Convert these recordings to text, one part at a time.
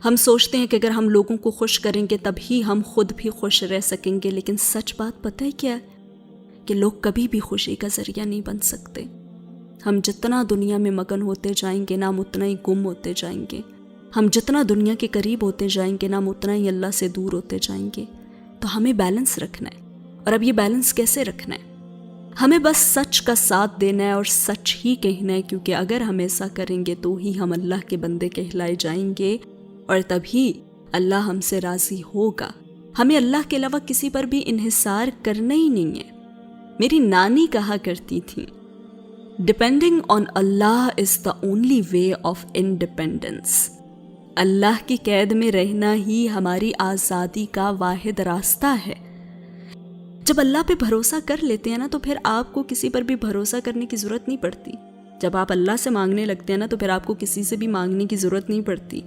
ہم سوچتے ہیں کہ اگر ہم لوگوں کو خوش کریں گے تبھی ہم خود بھی خوش رہ سکیں گے، لیکن سچ بات پتہ ہے کیا ہے؟ کہ لوگ کبھی بھی خوشی کا ذریعہ نہیں بن سکتے۔ ہم جتنا دنیا میں مگن ہوتے جائیں گے نام اتنا ہی گم ہوتے جائیں گے، ہم جتنا دنیا کے قریب ہوتے جائیں گے نام اتنا ہی اللہ سے دور ہوتے جائیں گے۔ تو ہمیں بیلنس رکھنا ہے، اور اب یہ بیلنس کیسے رکھنا ہے؟ ہمیں بس سچ کا ساتھ دینا ہے اور سچ ہی کہنا ہے، کیونکہ اگر ہم ایسا کریں گے تو ہی ہم اللہ کے بندے کہلائے جائیں گے، اور تبھی اللہ ہم سے راضی ہوگا۔ ہمیں اللہ کے علاوہ کسی پر بھی انحصار کرنا ہی نہیں ہے۔ میری نانی کہا کرتی تھی، depending on Allah is the only way of independence. Allah کی قید میں رہنا ہی ہماری آزادی کا واحد راستہ ہے۔ جب اللہ پہ بھروسہ کر لیتے ہیں نا تو پھر آپ کو کسی پر بھی بھروسہ کرنے کی ضرورت نہیں پڑتی۔ جب آپ اللہ سے مانگنے لگتے ہیں نا تو پھر آپ کو کسی سے بھی مانگنے کی ضرورت نہیں پڑتی۔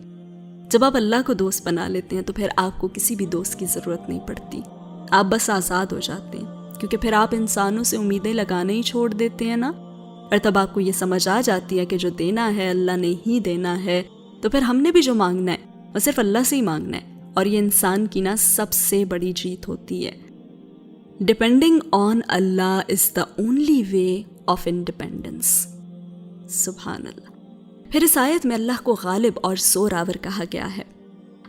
جب آپ اللہ کو دوست بنا لیتے ہیں تو پھر آپ کو کسی بھی دوست کی ضرورت نہیں پڑتی۔ آپ بس آزاد ہو جاتے ہیں، کیونکہ پھر آپ انسانوں سے امیدیں لگانا ہی چھوڑ دیتے ہیں نا، اور تب آپ کو یہ سمجھ آ جاتی ہے کہ جو دینا ہے اللہ نے ہی دینا ہے، تو پھر ہم نے بھی جو مانگنا ہے وہ صرف اللہ سے ہی مانگنا ہے، اور یہ انسان کی نا سب سے بڑی جیت ہوتی ہے۔ Depending on Allah is the only way of independence. سبحان اللہ۔ پھر اس آیت میں اللہ کو غالب اور زور آور کہا گیا ہے۔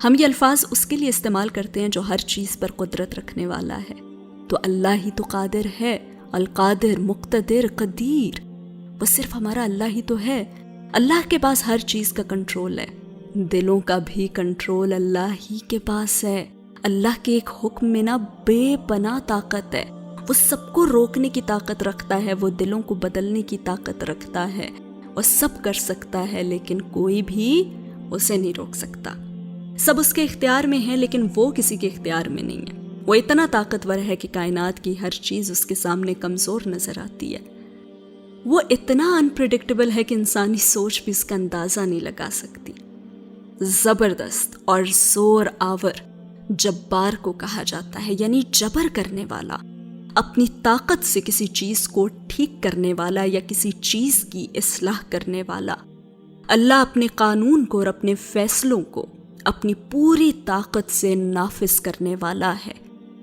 ہم یہ الفاظ اس کے لیے استعمال کرتے ہیں جو ہر چیز پر قدرت رکھنے والا ہے، تو اللہ ہی تو قادر ہے، القادر، مقتدر، قدیر، وہ صرف ہمارا اللہ ہی تو ہے۔ اللہ کے پاس ہر چیز کا کنٹرول ہے، دلوں کا بھی کنٹرول اللہ ہی کے پاس ہے۔ اللہ کے ایک حکم میں نا بے پناہ طاقت ہے، وہ سب کو روکنے کی طاقت رکھتا ہے، وہ دلوں کو بدلنے کی طاقت رکھتا ہے، وہ سب کر سکتا ہے لیکن کوئی بھی اسے نہیں روک سکتا۔ سب اس کے اختیار میں ہے لیکن وہ کسی کے اختیار میں نہیں ہے۔ وہ اتنا طاقتور ہے کہ کائنات کی ہر چیز اس کے سامنے کمزور نظر آتی ہے۔ وہ اتنا انپریڈکٹیبل ہے کہ انسانی سوچ بھی اس کا اندازہ نہیں لگا سکتی۔ زبردست اور زور آور جبار کو کہا جاتا ہے، یعنی جبر کرنے والا، اپنی طاقت سے کسی چیز کو ٹھیک کرنے والا یا کسی چیز کی اصلاح کرنے والا۔ اللہ اپنے قانون کو اور اپنے فیصلوں کو اپنی پوری طاقت سے نافذ کرنے والا ہے۔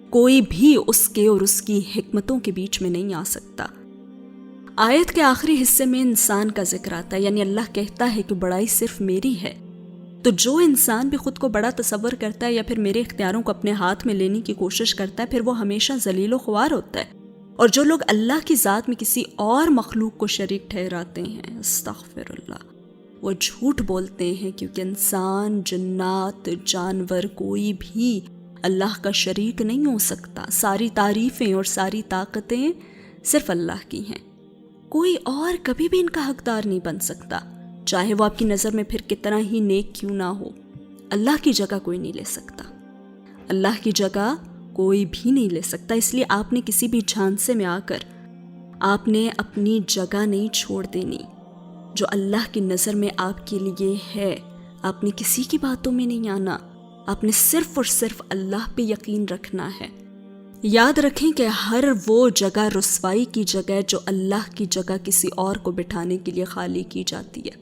کوئی بھی اس کے اور اس کی حکمتوں کے بیچ میں نہیں آ سکتا۔ آیت کے آخری حصے میں انسان کا ذکر آتا ہے، یعنی اللہ کہتا ہے کہ بڑائی صرف میری ہے۔ تو جو انسان بھی خود کو بڑا تصور کرتا ہے یا پھر میرے اختیاروں کو اپنے ہاتھ میں لینے کی کوشش کرتا ہے، پھر وہ ہمیشہ ذلیل و خوار ہوتا ہے۔ اور جو لوگ اللہ کی ذات میں کسی اور مخلوق کو شریک ٹھہراتے ہیں، استغفر اللہ، وہ جھوٹ بولتے ہیں، کیونکہ انسان، جنات، جانور، کوئی بھی اللہ کا شریک نہیں ہو سکتا۔ ساری تعریفیں اور ساری طاقتیں صرف اللہ کی ہیں، کوئی اور کبھی بھی ان کا حقدار نہیں بن سکتا، چاہے وہ آپ کی نظر میں پھر کتنا ہی نیک کیوں نہ ہو۔ اللہ کی جگہ کوئی نہیں لے سکتا، اللہ کی جگہ کوئی بھی نہیں لے سکتا۔ اس لیے آپ نے کسی بھی جھانسے میں آ کر آپ نے اپنی جگہ نہیں چھوڑ دینی جو اللہ کی نظر میں آپ کے لیے ہے۔ آپ نے کسی کی باتوں میں نہیں آنا، آپ نے صرف اور صرف اللہ پہ یقین رکھنا ہے۔ یاد رکھیں کہ ہر وہ جگہ رسوائی کی جگہ ہے جو اللہ کی جگہ کسی اور کو بٹھانے کے لیے خالی کی جاتی ہے۔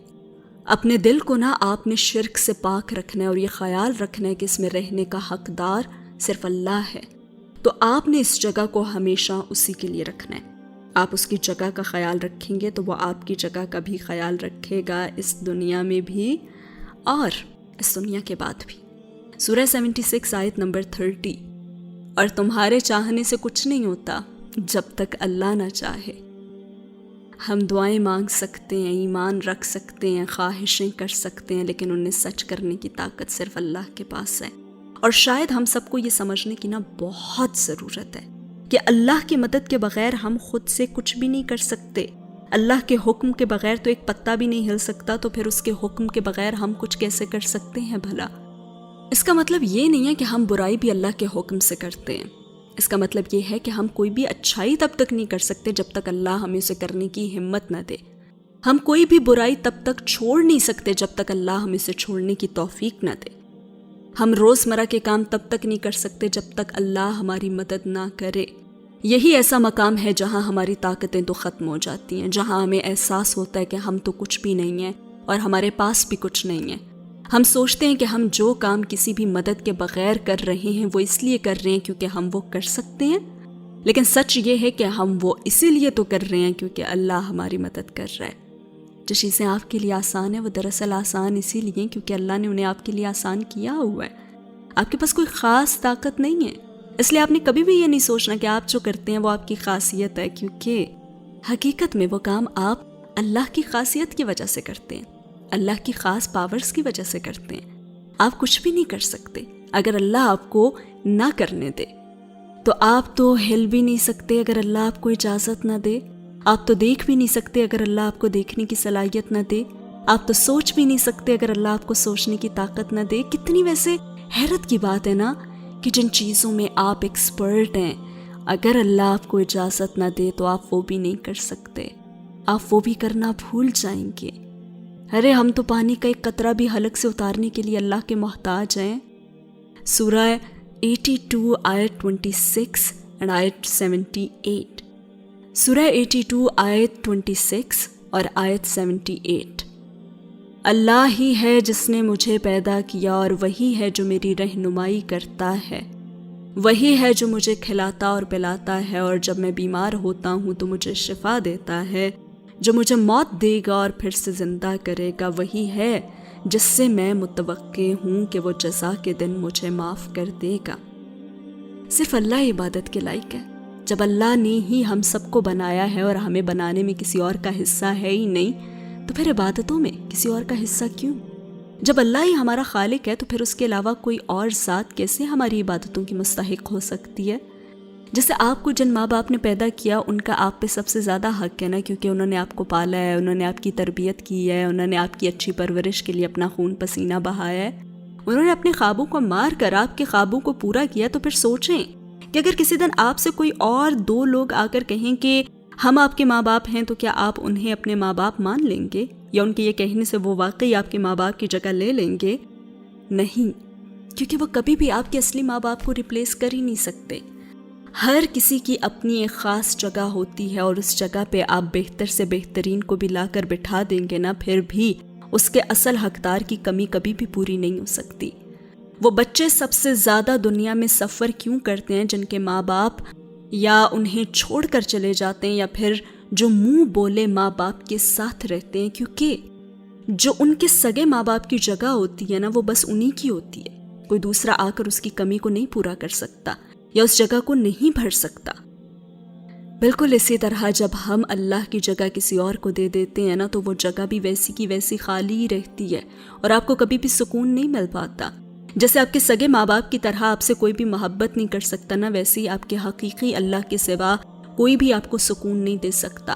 اپنے دل کو نہ آپ نے شرک سے پاک رکھنا ہے اور یہ خیال رکھنا ہے کہ اس میں رہنے کا حقدار صرف اللہ ہے۔ تو آپ نے اس جگہ کو ہمیشہ اسی کے لیے رکھنا ہے۔ آپ اس کی جگہ کا خیال رکھیں گے تو وہ آپ کی جگہ کا بھی خیال رکھے گا، اس دنیا میں بھی اور اس دنیا کے بعد بھی۔ سورہ 76 آیت نمبر 30، اور تمہارے چاہنے سے کچھ نہیں ہوتا جب تک اللہ نہ چاہے۔ ہم دعائیں مانگ سکتے ہیں، ایمان رکھ سکتے ہیں، خواہشیں کر سکتے ہیں، لیکن انہیں سچ کرنے کی طاقت صرف اللہ کے پاس ہے۔ اور شاید ہم سب کو یہ سمجھنے کی نا بہت ضرورت ہے کہ اللہ کی مدد کے بغیر ہم خود سے کچھ بھی نہیں کر سکتے۔ اللہ کے حکم کے بغیر تو ایک پتا بھی نہیں ہل سکتا، تو پھر اس کے حکم کے بغیر ہم کچھ کیسے کر سکتے ہیں بھلا؟ اس کا مطلب یہ نہیں ہے کہ ہم برائی بھی اللہ کے حکم سے کرتے ہیں۔ اس کا مطلب یہ ہے کہ ہم کوئی بھی اچھائی تب تک نہیں کر سکتے جب تک اللہ ہمیں اسے کرنے کی ہمت نہ دے۔ ہم کوئی بھی برائی تب تک چھوڑ نہیں سکتے جب تک اللہ ہمیں اسے چھوڑنے کی توفیق نہ دے۔ ہم روزمرہ کے کام تب تک نہیں کر سکتے جب تک اللہ ہماری مدد نہ کرے۔ یہی ایسا مقام ہے جہاں ہماری طاقتیں تو ختم ہو جاتی ہیں، جہاں ہمیں احساس ہوتا ہے کہ ہم تو کچھ بھی نہیں ہیں اور ہمارے پاس بھی کچھ نہیں ہے۔ ہم سوچتے ہیں کہ ہم جو کام کسی بھی مدد کے بغیر کر رہے ہیں وہ اس لیے کر رہے ہیں کیونکہ ہم وہ کر سکتے ہیں، لیکن سچ یہ ہے کہ ہم وہ اسی لیے تو کر رہے ہیں کیونکہ اللہ ہماری مدد کر رہا ہے۔ جو چیزیں آپ کے لیے آسان ہیں وہ دراصل آسان اسی لیے کیونکہ اللہ نے انہیں آپ کے لیے آسان کیا ہوا ہے۔ آپ کے پاس کوئی خاص طاقت نہیں ہے، اس لیے آپ نے کبھی بھی یہ نہیں سوچنا کہ آپ جو کرتے ہیں وہ آپ کی خاصیت ہے، کیونکہ حقیقت میں وہ کام آپ اللہ کی خاصیت کی وجہ سے کرتے ہیں، اللہ کی خاص پاورز کی وجہ سے کرتے ہیں۔ آپ کچھ بھی نہیں کر سکتے اگر اللہ آپ کو نہ کرنے دے، تو آپ تو ہل بھی نہیں سکتے اگر اللہ آپ کو اجازت نہ دے، آپ تو دیکھ بھی نہیں سکتے اگر اللہ آپ کو دیکھنے کی صلاحیت نہ دے، آپ تو سوچ بھی نہیں سکتے اگر اللہ آپ کو سوچنے کی طاقت نہ دے۔ کتنی ویسے حیرت کی بات ہے نا کہ جن چیزوں میں آپ ایکسپرٹ ہیں، اگر اللہ آپ کو اجازت نہ دے تو آپ وہ بھی نہیں کر سکتے، آپ وہ بھی کرنا بھول جائیں گے۔ ارے ہم تو پانی کا ایک قطرہ بھی حلق سے اتارنے کے لیے اللہ کے محتاج ہیں۔ سورہ 82 آیت 26 and آیت 78۔ سورہ 82 آیت 26 اور آیت 78۔ اللہ ہی ہے جس نے مجھے پیدا کیا اور وہی ہے جو میری رہنمائی کرتا ہے، وہی ہے جو مجھے کھلاتا اور پلاتا ہے، اور جب میں بیمار ہوتا ہوں تو مجھے شفا دیتا ہے، جو مجھے موت دے گا اور پھر سے زندہ کرے گا، وہی ہے جس سے میں متوقع ہوں کہ وہ جزا کے دن مجھے معاف کر دے گا۔ صرف اللہ عبادت کے لائق ہے۔ جب اللہ نے ہی ہم سب کو بنایا ہے اور ہمیں بنانے میں کسی اور کا حصہ ہے ہی نہیں، تو پھر عبادتوں میں کسی اور کا حصہ کیوں؟ جب اللہ ہی ہمارا خالق ہے تو پھر اس کے علاوہ کوئی اور ذات کیسے ہماری عبادتوں کی مستحق ہو سکتی ہے؟ جیسے آپ کو جن ماں باپ نے پیدا کیا ان کا آپ پہ سب سے زیادہ حق ہے نا، کیونکہ انہوں نے آپ کو پالا ہے، انہوں نے آپ کی تربیت کی ہے، انہوں نے آپ کی اچھی پرورش کے لیے اپنا خون پسینہ بہایا ہے، انہوں نے اپنے خوابوں کو مار کر آپ کے خوابوں کو پورا کیا۔ تو پھر سوچیں کہ اگر کسی دن آپ سے کوئی اور دو لوگ آ کر کہیں کہ ہم آپ کے ماں باپ ہیں، تو کیا آپ انہیں اپنے ماں باپ مان لیں گے، یا ان کے یہ کہنے سے وہ واقعی آپ کے ماں باپ کی جگہ لے لیں گے؟ نہیں، کیونکہ وہ کبھی بھی آپ کے اصلی ماں باپ کو ریپلیس کر ہی نہیں سکتے۔ ہر کسی کی اپنی ایک خاص جگہ ہوتی ہے، اور اس جگہ پہ آپ بہتر سے بہترین کو بھی لا کر بٹھا دیں گے نا، پھر بھی اس کے اصل حقدار کی کمی کبھی بھی پوری نہیں ہو سکتی۔ وہ بچے سب سے زیادہ دنیا میں سفر کیوں کرتے ہیں جن کے ماں باپ یا انہیں چھوڑ کر چلے جاتے ہیں، یا پھر جو منہ بولے ماں باپ کے ساتھ رہتے ہیں؟ کیونکہ جو ان کے سگے ماں باپ کی جگہ ہوتی ہے نا، وہ بس انہی کی ہوتی ہے، کوئی دوسرا آ کر اس کی کمی کو نہیں پورا کر سکتا یا اس جگہ کو نہیں بھر سکتا۔ بالکل اسی طرح جب ہم اللہ کی جگہ کسی اور کو دے دیتے ہیں نا، تو وہ جگہ بھی ویسی کی ویسی خالی ہی رہتی ہے، اور آپ کو کبھی بھی سکون نہیں مل پاتا۔ جیسے آپ کے سگے ماں باپ کی طرح آپ سے کوئی بھی محبت نہیں کر سکتا نا، ویسے ہی آپ کے حقیقی اللہ کے سوا کوئی بھی آپ کو سکون نہیں دے سکتا۔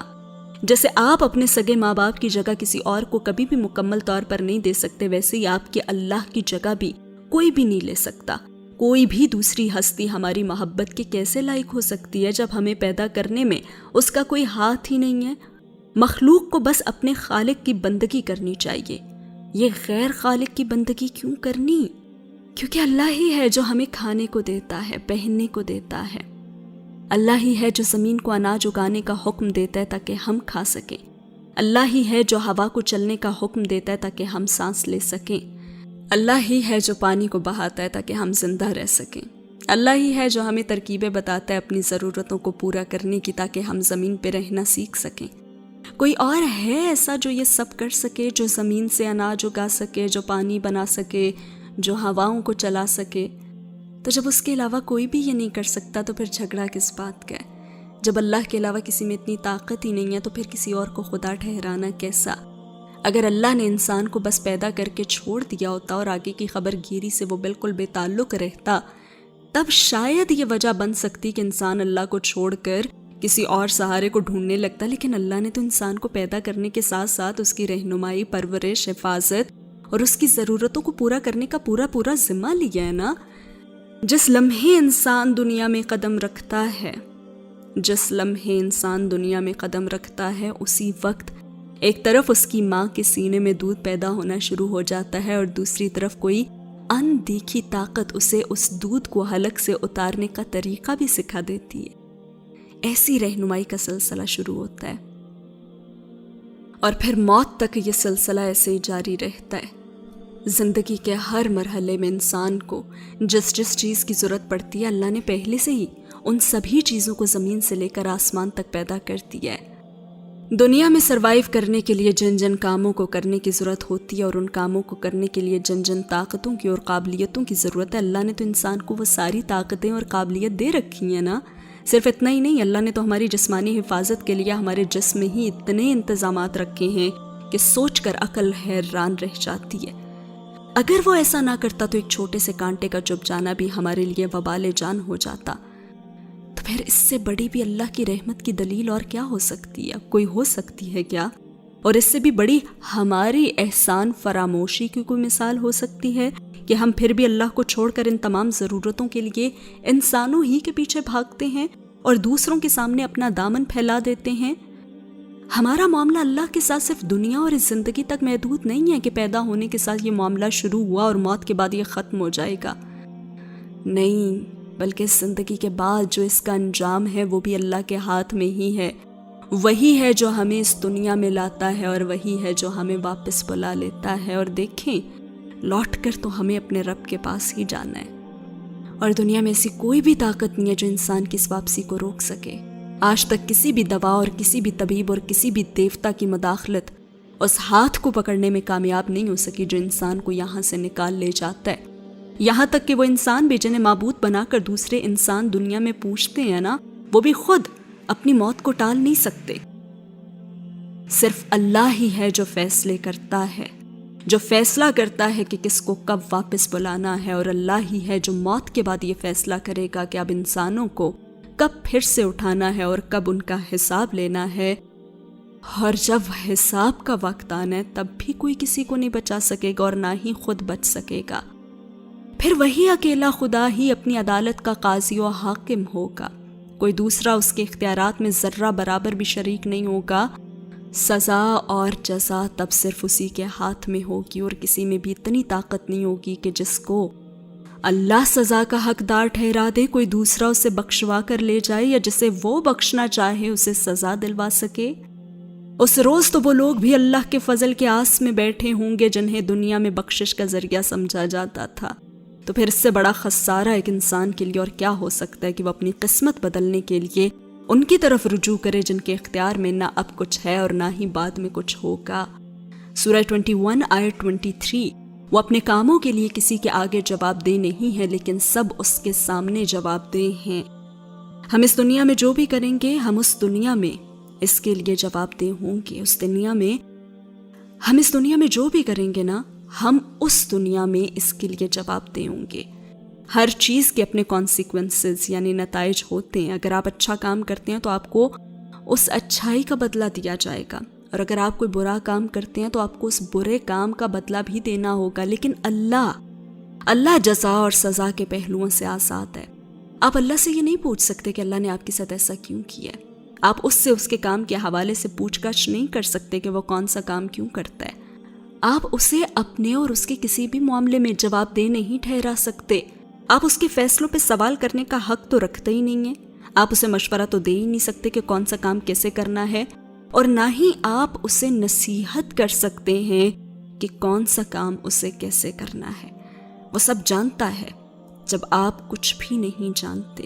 جیسے آپ اپنے سگے ماں باپ کی جگہ کسی اور کو کبھی بھی مکمل طور پر نہیں دے سکتے، ویسے ہی آپ کے اللہ کی جگہ بھی کوئی بھی نہیں لے سکتا۔ کوئی بھی دوسری ہستی ہماری محبت کے کیسے لائق ہو سکتی ہے جب ہمیں پیدا کرنے میں اس کا کوئی ہاتھ ہی نہیں ہے؟ مخلوق کو بس اپنے خالق کی بندگی کرنی چاہیے، یہ غیر خالق کی بندگی کیوں کرنی؟ کیونکہ اللہ ہی ہے جو ہمیں کھانے کو دیتا ہے، پہننے کو دیتا ہے، اللہ ہی ہے جو زمین کو اناج اگانے کا حکم دیتا ہے تاکہ ہم کھا سکیں، اللہ ہی ہے جو ہوا کو چلنے کا حکم دیتا ہے تاکہ ہم سانس لے سکیں، اللہ ہی ہے جو پانی کو بہاتا ہے تاکہ ہم زندہ رہ سکیں، اللہ ہی ہے جو ہمیں ترکیبیں بتاتا ہے اپنی ضرورتوں کو پورا کرنے کی تاکہ ہم زمین پہ رہنا سیکھ سکیں۔ کوئی اور ہے ایسا جو یہ سب کر سکے، جو زمین سے اناج اگا سکے، جو پانی بنا سکے، جو ہواؤں کو چلا سکے؟ تو جب اس کے علاوہ کوئی بھی یہ نہیں کر سکتا تو پھر جھگڑا کس بات کا ہے؟ جب اللہ کے علاوہ کسی میں اتنی طاقت ہی نہیں ہے تو پھر کسی اور کو خدا ٹھہرانا کیسا؟ اگر اللہ نے انسان کو بس پیدا کر کے چھوڑ دیا ہوتا اور آگے کی خبر گیری سے وہ بالکل بے تعلق رہتا، تب شاید یہ وجہ بن سکتی کہ انسان اللہ کو چھوڑ کر کسی اور سہارے کو ڈھونڈنے لگتا، لیکن اللہ نے تو انسان کو پیدا کرنے کے ساتھ ساتھ اس کی رہنمائی، پرورش، حفاظت اور اس کی ضرورتوں کو پورا کرنے کا پورا ذمہ لیا ہے نا۔ جس لمحے انسان دنیا میں قدم رکھتا ہے اسی وقت ایک طرف اس کی ماں کے سینے میں دودھ پیدا ہونا شروع ہو جاتا ہے، اور دوسری طرف کوئی ان دیکھی طاقت اسے اس دودھ کو حلق سے اتارنے کا طریقہ بھی سکھا دیتی ہے۔ ایسی رہنمائی کا سلسلہ شروع ہوتا ہے، اور پھر موت تک یہ سلسلہ ایسے ہی جاری رہتا ہے۔ زندگی کے ہر مرحلے میں انسان کو جس چیز کی ضرورت پڑتی ہے اللہ نے پہلے سے ہی ان سبھی چیزوں کو زمین سے لے کر آسمان تک پیدا کر دیا ہے۔ دنیا میں سروائیو کرنے کے لیے جن جن کاموں کو کرنے کی ضرورت ہوتی ہے اور ان کاموں کو کرنے کے لیے جن جن طاقتوں کی اور قابلیتوں کی ضرورت ہے، اللہ نے تو انسان کو وہ ساری طاقتیں اور قابلیت دے رکھی ہیں نا۔ صرف اتنا ہی نہیں، اللہ نے تو ہماری جسمانی حفاظت کے لیے ہمارے جسم میں ہی اتنے انتظامات رکھے ہیں کہ سوچ کر عقل حیران رہ جاتی ہے۔ اگر وہ ایسا نہ کرتا تو ایک چھوٹے سے کانٹے کا چپ جانا بھی ہمارے لیے وبال جان ہو جاتا۔ تو پھر اس سے بڑی بھی اللہ کی رحمت کی دلیل اور کیا ہو سکتی ہے؟ کوئی ہو سکتی ہے کیا؟ اور اس سے بھی بڑی ہماری احسان فراموشی کی کوئی مثال ہو سکتی ہے کہ ہم پھر بھی اللہ کو چھوڑ کر ان تمام ضرورتوں کے لیے انسانوں ہی کے پیچھے بھاگتے ہیں اور دوسروں کے سامنے اپنا دامن پھیلا دیتے ہیں۔ ہمارا معاملہ اللہ کے ساتھ صرف دنیا اور اس زندگی تک محدود نہیں ہے کہ پیدا ہونے کے ساتھ یہ معاملہ شروع ہوا اور موت کے بعد یہ ختم ہو جائے گا، نہیں، بلکہ اس زندگی کے بعد جو اس کا انجام ہے وہ بھی اللہ کے ہاتھ میں ہی ہے۔ وہی ہے جو ہمیں اس دنیا میں لاتا ہے اور وہی ہے جو ہمیں واپس بلا لیتا ہے، اور دیکھیں لوٹ کر تو ہمیں اپنے رب کے پاس ہی جانا ہے، اور دنیا میں ایسی کوئی بھی طاقت نہیں ہے جو انسان کی اس واپسی کو روک سکے۔ آج تک کسی بھی دوا اور کسی بھی طبیب اور کسی بھی دیوتا کی مداخلت اس ہاتھ کو پکڑنے میں کامیاب نہیں ہو سکی جو انسان کو یہاں سے نکال لے جاتا ہے۔ یہاں تک کہ وہ انسان بھی جنہیں معبود بنا کر دوسرے انسان دنیا میں پوجتے ہیں نا، وہ بھی خود اپنی موت کو ٹال نہیں سکتے۔ صرف اللہ ہی ہے جو فیصلے کرتا ہے، جو فیصلہ کرتا ہے کہ کس کو کب واپس بلانا ہے، اور اللہ ہی ہے جو موت کے بعد یہ فیصلہ کرے گا کہ اب انسانوں کو کب پھر سے اٹھانا ہے اور کب ان کا حساب لینا ہے۔ اور جب حساب کا وقت آنا ہے تب بھی کوئی کسی کو نہیں بچا سکے گا اور نہ ہی خود بچ سکے گا۔ پھر وہی اکیلا خدا ہی اپنی عدالت کا قاضی و حاکم ہوگا، کوئی دوسرا اس کے اختیارات میں ذرہ برابر بھی شریک نہیں ہوگا۔ سزا اور جزا تب صرف اسی کے ہاتھ میں ہوگی، اور کسی میں بھی اتنی طاقت نہیں ہوگی کہ جس کو اللہ سزا کا حقدار ٹھہرا دے کوئی دوسرا اسے بخشوا کر لے جائے، یا جسے وہ بخشنا چاہے اسے سزا دلوا سکے۔ اس روز تو وہ لوگ بھی اللہ کے فضل کے آس میں بیٹھے ہوں گے جنہیں دنیا میں بخشش کا ذریعہ سمجھا جاتا تھا۔ تو پھر اس سے بڑا خسارہ ایک انسان کے لیے اور کیا ہو سکتا ہے کہ وہ اپنی قسمت بدلنے کے لیے ان کی طرف رجوع کرے جن کے اختیار میں نہ اب کچھ ہے اور نہ ہی بعد میں کچھ ہوگا۔ سورہ 21 آیت 23، وہ اپنے کاموں کے لیے کسی کے آگے جواب دہ نہیں ہے لیکن سب اس کے سامنے جواب دہ ہیں۔ ہم اس دنیا میں جو بھی کریں گے ہم اس دنیا میں اس کے لیے جواب دہ ہوں گے۔ ہم اس دنیا میں جو بھی کریں گے نا، ہم اس دنیا میں اس کے لیے جواب دہ ہوں گے۔ ہر چیز کے اپنے کانسیکوینسز یعنی نتائج ہوتے ہیں۔ اگر آپ اچھا کام کرتے ہیں تو آپ کو اس اچھائی کا بدلہ دیا جائے گا، اور اگر آپ کوئی برا کام کرتے ہیں تو آپ کو اس برے کام کا بدلہ بھی دینا ہوگا۔ لیکن اللہ جزا اور سزا کے پہلوؤں سے آزاد ہے۔ آپ اللہ سے یہ نہیں پوچھ سکتے کہ اللہ نے آپ کے ساتھ ایسا کیوں کیا ہے۔ آپ اس سے اس کے کام کے حوالے سے پوچھ گچھ نہیں کر سکتے کہ وہ کون سا کام کیوں کرتا ہے۔ آپ اسے اپنے اور اس کے کسی بھی معاملے میں جواب دہ نہیں ٹھہرا سکتے۔ آپ اس کے فیصلوں پہ سوال کرنے کا حق تو رکھتے ہی نہیں ہیں۔ آپ اسے مشورہ تو دے ہی نہیں سکتے کہ کون سا کام کیسے کرنا ہے، اور نہ ہی آپ اسے نصیحت کر سکتے ہیں کہ کون سا کام اسے کیسے کرنا ہے۔ وہ سب جانتا ہے جب آپ کچھ بھی نہیں جانتے۔